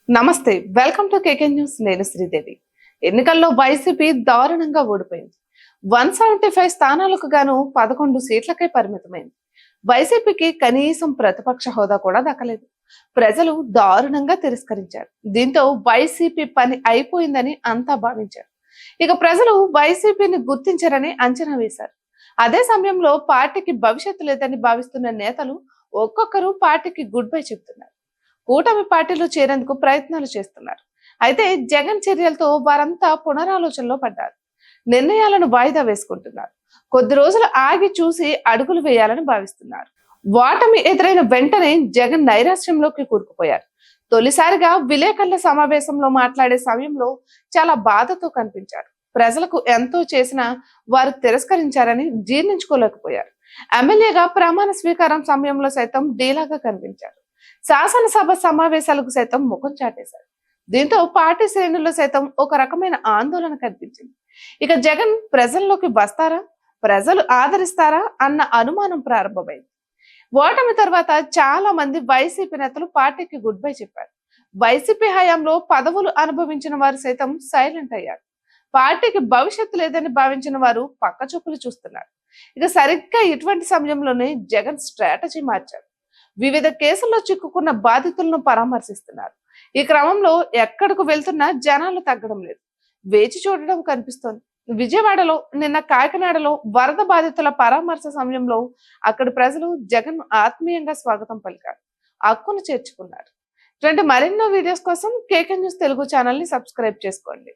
నమస్తే, welcome to KK news. నేను శ్రీదేవి. ఎన్నికల్లో వైసీపీ దారుణంగా ఓడిపోయింది. 175 స్థానాలకు గాను 11 సీట్లకే పరిమితమైంది. వైసీపీకి కనీసం ప్రతిపక్ష హోదా కూడా దక్కలేదు. ప్రజలు దారుణంగా తిరస్కరించారు. దీంతో వైసీపీ పని అయిపోయిందని అంతా భావించారు. ఇక ప్రజలు వైసీపీని గుర్తించారని అంచనా వేశారు. అదే సమయంలో పార్టీకి భవిష్యత్తు లేదని భావిస్తున్న నేతలు ఒక్కొక్కరు పార్టీకి గుడ్ బై చెప్తున్నారు. కూటమి పార్టీలో చేరేందుకు ప్రయత్నాలు చేస్తున్నారు. అయితే జగన్ చర్యలతో వారంతా పునరాలోచనలో పడ్డారు. నిర్ణయాలను వాయిదా వేసుకుంటున్నారు. కొద్ది రోజులు ఆగి చూసి అడుగులు వేయాలని భావిస్తున్నారు. ఓటమి ఎదురైన వెంటనే జగన్ నైరాశ్యంలోకి కూరుకుపోయారు. తొలిసారిగా విలేకరుల సమావేశంలో మాట్లాడే సమయంలో చాలా బాధతో కనిపించారు. ప్రజలకు ఎంతో చేసినా వారు తిరస్కరించారని జీర్ణించుకోలేకపోయారు. ఎమ్మెల్యేగా ప్రమాణ స్వీకారం సమయంలో సైతం డీలాగా కనిపించారు. శాసనసభ సమావేశాలకు సైతం ముఖం చాటేశారు. దీంతో పార్టీ శ్రేణుల్లో సైతం ఒక రకమైన ఆందోళన కనిపించింది. ఇక జగన్ ప్రజల్లోకి వస్తారా, ప్రజలు ఆదరిస్తారా అన్న అనుమానం ప్రారంభమైంది. ఓటమి తర్వాత చాలా మంది వైసీపీ నేతలు పార్టీకి గుడ్ బై చెప్పారు. వైసీపీ హయాంలో పదవులు అనుభవించిన వారు సైతం సైలెంట్ అయ్యారు. పార్టీకి భవిష్యత్తు లేదని భావించిన వారు పక్కచూపులు చూస్తున్నారు. ఇక సరిగ్గా ఇటువంటి సమయంలోనే జగన్ స్ట్రాటజీ మార్చారు. వివిధ కేసుల్లో చిక్కుకున్న బాధితులను పరామర్శిస్తున్నారు. ఈ క్రమంలో ఎక్కడకు వెళ్తున్నా జనాలు తగ్గడం లేదు, వేచి చూడడం కనిపిస్తోంది. విజయవాడలో, నిన్న కాకినాడలో వరద బాధితుల పరామర్శ సమయంలో అక్కడి ప్రజలు జగన్ ఆత్మీయంగా స్వాగతం పలికారు, హక్కును చేర్చుకున్నారు. ఇటువంటి మరెన్నో వీడియోస్ కోసం కేకే న్యూస్ తెలుగు ఛానల్ ని సబ్స్క్రైబ్ చేసుకోండి.